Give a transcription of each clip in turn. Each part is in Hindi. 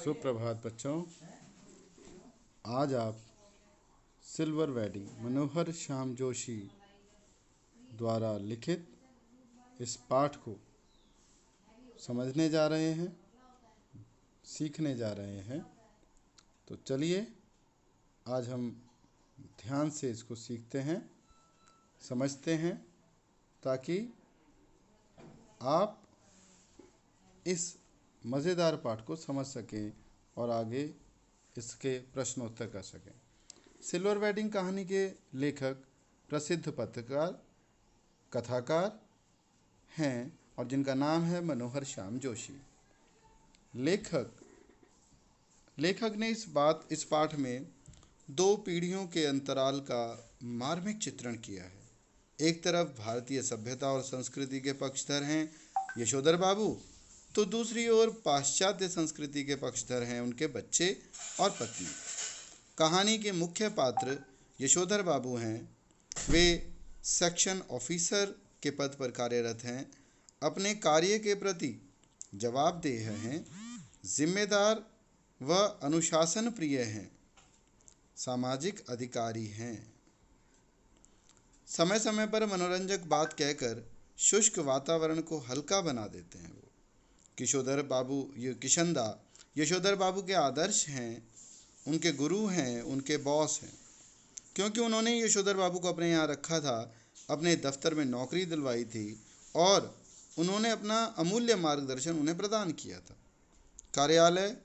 सुप्रभात बच्चों। आज आप सिल्वर वेडिंग मनोहर श्याम जोशी द्वारा लिखित इस पाठ को समझने जा रहे हैं, सीखने जा रहे हैं। तो चलिए आज हम ध्यान से इसको सीखते हैं, समझते हैं, ताकि आप इस मज़ेदार पाठ को समझ सकें और आगे इसके प्रश्नोत्तर कर सकें। सिल्वर वेडिंग कहानी के लेखक प्रसिद्ध पत्रकार, कथाकार हैं और जिनका नाम है मनोहर श्याम जोशी। लेखक ने इस पाठ में दो पीढ़ियों के अंतराल का मार्मिक चित्रण किया है। एक तरफ भारतीय सभ्यता और संस्कृति के पक्षधर हैं यशोधर बाबू, तो दूसरी ओर पाश्चात्य संस्कृति के पक्षधर हैं उनके बच्चे और पत्नी। कहानी के मुख्य पात्र यशोधर बाबू हैं। वे सेक्शन ऑफिसर के पद पर कार्यरत हैं, अपने कार्य के प्रति जवाबदेह हैं, जिम्मेदार व अनुशासन प्रिय हैं, सामाजिक अधिकारी हैं। समय समय पर मनोरंजक बात कहकर शुष्क वातावरण को हल्का बना देते हैं। वो किशनदा यशोधर बाबू के आदर्श हैं, उनके गुरु हैं, उनके बॉस हैं। क्योंकि उन्होंने यशोधर बाबू को अपने यहाँ रखा था, अपने दफ्तर में नौकरी दिलवाई थी और उन्होंने अपना अमूल्य मार्गदर्शन उन्हें प्रदान किया था। कार्यालय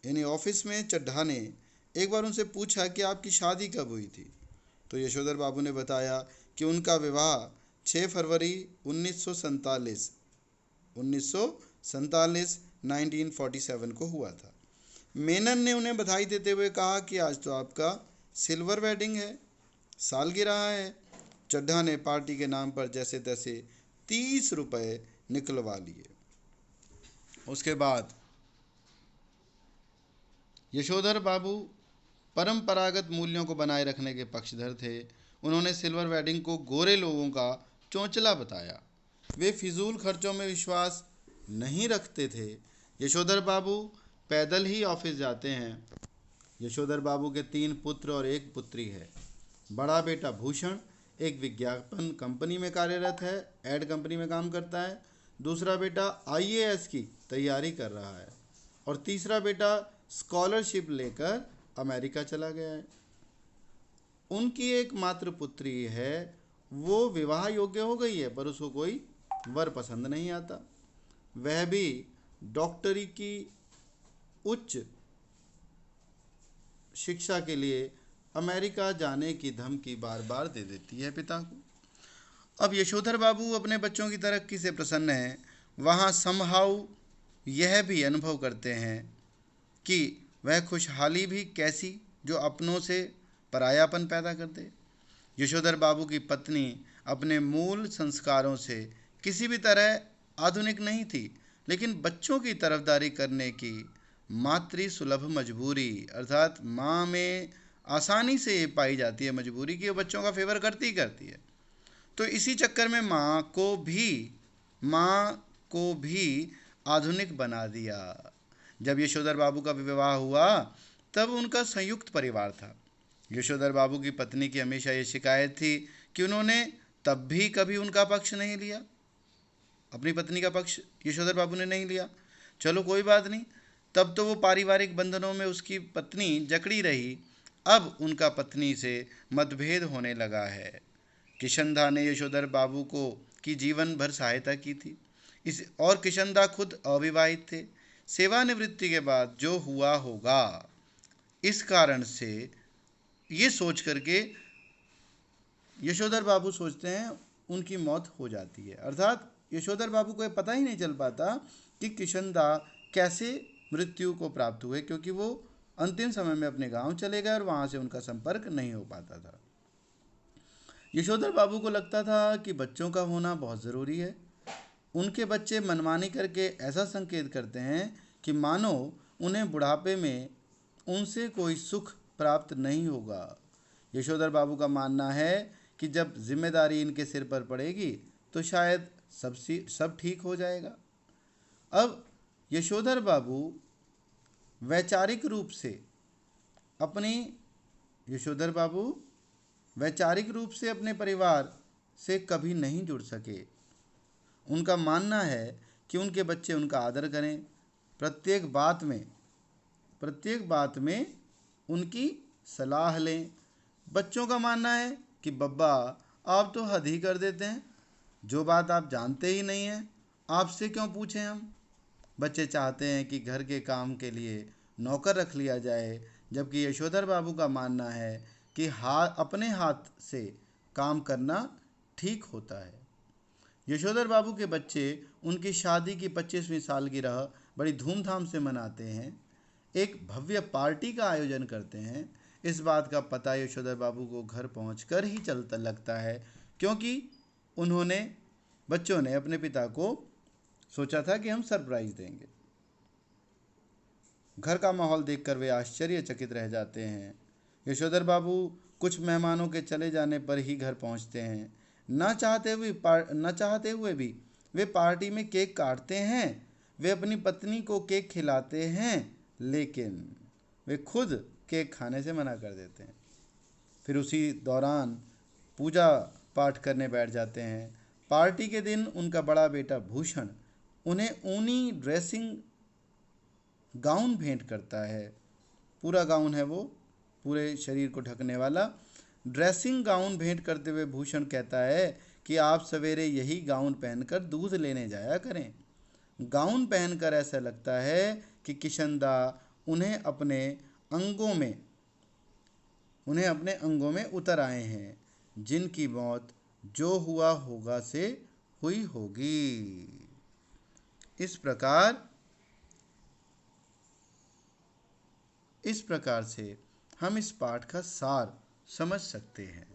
यानी ऑफिस में चड्ढा ने एक बार उनसे पूछा कि आपकी शादी कब हुई थी। तो यशोधर बाबू ने बताया कि उनका विवाह 6 फरवरी 1947 को हुआ था। मेनन ने उन्हें बधाई देते हुए कहा कि आज तो आपका सिल्वर वेडिंग है, सालगिरह है। चड्ढा ने पार्टी के नाम पर जैसे तैसे 30 रुपये निकलवा लिए। उसके बाद यशोधर बाबू परंपरागत मूल्यों को बनाए रखने के पक्षधर थे। उन्होंने सिल्वर वेडिंग को गोरे लोगों का चौंचला बताया। वे फिजूल खर्चों में विश्वास नहीं रखते थे। यशोधर बाबू पैदल ही ऑफिस जाते हैं। यशोधर बाबू के 3 पुत्र और 1 पुत्री है। बड़ा बेटा भूषण एक विज्ञापन कंपनी में कार्यरत है, एड कंपनी में काम करता है। दूसरा बेटा IAS की तैयारी कर रहा है और तीसरा बेटा स्कॉलरशिप लेकर अमेरिका चला गया है। उनकी एकमात्र पुत्री है, वो विवाह योग्य हो गई है, पर उसको कोई वर पसंद नहीं आता। वह भी डॉक्टरी की उच्च शिक्षा के लिए अमेरिका जाने की धमकी बार बार दे देती है पिता को। अब यशोधर बाबू अपने बच्चों की तरक्की से प्रसन्न हैं। वहाँ समहाउ यह भी अनुभव करते हैं कि वह खुशहाली भी कैसी जो अपनों से परायापन पैदा कर दे। यशोधर बाबू की पत्नी अपने मूल संस्कारों से किसी भी तरह आधुनिक नहीं थी, लेकिन बच्चों की तरफदारी करने की मातृ सुलभ मजबूरी, अर्थात माँ में आसानी से ये पाई जाती है मजबूरी कि वो बच्चों का फेवर करती है। तो इसी चक्कर में माँ को भी आधुनिक बना दिया। जब यशोधर बाबू का विवाह हुआ तब उनका संयुक्त परिवार था। यशोधर बाबू की पत्नी की हमेशा ये शिकायत थी कि उन्होंने तब भी कभी उनका पक्ष नहीं लिया। अपनी पत्नी का पक्ष यशोधर बाबू ने नहीं लिया। चलो कोई बात नहीं, तब तो वो पारिवारिक बंधनों में उसकी पत्नी जकड़ी रही। अब उनका पत्नी से मतभेद होने लगा है। किशनदा ने यशोधर बाबू की जीवन भर सहायता की थी। किशनदा खुद अविवाहित थे। सेवानिवृत्ति के बाद जो हुआ होगा, इस कारण से ये सोच करके यशोधर बाबू सोचते हैं उनकी मौत हो जाती है। अर्थात यशोधर बाबू को पता ही नहीं चल पाता कि किशनदा कैसे मृत्यु को प्राप्त हुए, क्योंकि वो अंतिम समय में अपने गांव चले गए और वहाँ से उनका संपर्क नहीं हो पाता था। यशोधर बाबू को लगता था कि बच्चों का होना बहुत ज़रूरी है। उनके बच्चे मनमानी करके ऐसा संकेत करते हैं कि मानो उन्हें बुढ़ापे में उनसे कोई सुख प्राप्त नहीं होगा। यशोधर बाबू का मानना है कि जब जिम्मेदारी इनके सिर पर पड़ेगी तो शायद सब ठीक हो जाएगा। अब यशोधर बाबू वैचारिक रूप से अपनी यशोधर बाबू वैचारिक रूप से अपने परिवार से कभी नहीं जुड़ सके। उनका मानना है कि उनके बच्चे उनका आदर करें, प्रत्येक बात में उनकी सलाह लें। बच्चों का मानना है कि बब्बा आप तो हद ही कर देते हैं, जो बात आप जानते ही नहीं हैं आपसे क्यों पूछें हम। बच्चे चाहते हैं कि घर के काम के लिए नौकर रख लिया जाए, जबकि यशोधर बाबू का मानना है कि अपने हाथ से काम करना ठीक होता है। यशोधर बाबू के बच्चे उनकी शादी की 25वीं सालगिरह बड़ी धूमधाम से मनाते हैं, एक भव्य पार्टी का आयोजन करते हैं। इस बात का पता यशोधर बाबू को घर पहुंचकर ही चलता लगता है, क्योंकि बच्चों ने अपने पिता को सोचा था कि हम सरप्राइज देंगे। घर का माहौल देखकर वे आश्चर्यचकित रह जाते हैं। यशोधर बाबू कुछ मेहमानों के चले जाने पर ही घर पहुंचते हैं। न चाहते हुए भी वे पार्टी में केक काटते हैं। वे अपनी पत्नी को केक खिलाते हैं, लेकिन वे खुद केक खाने से मना कर देते हैं। फिर उसी दौरान पूजा पाठ करने बैठ जाते हैं। पार्टी के दिन उनका बड़ा बेटा भूषण उन्हें ऊनी ड्रेसिंग गाउन भेंट करता है। पूरा गाउन है वो, पूरे शरीर को ढकने वाला ड्रेसिंग गाउन भेंट करते हुए भूषण कहता है कि आप सवेरे यही गाउन पहनकर दूध लेने जाया करें। गाउन पहनकर ऐसा लगता है कि किशनदा उन्हें अपने अंगों में उतर आए हैं, जिनकी मौत जो हुआ होगा से हुई होगी। इस प्रकार से हम इस पाठ का सार समझ सकते हैं।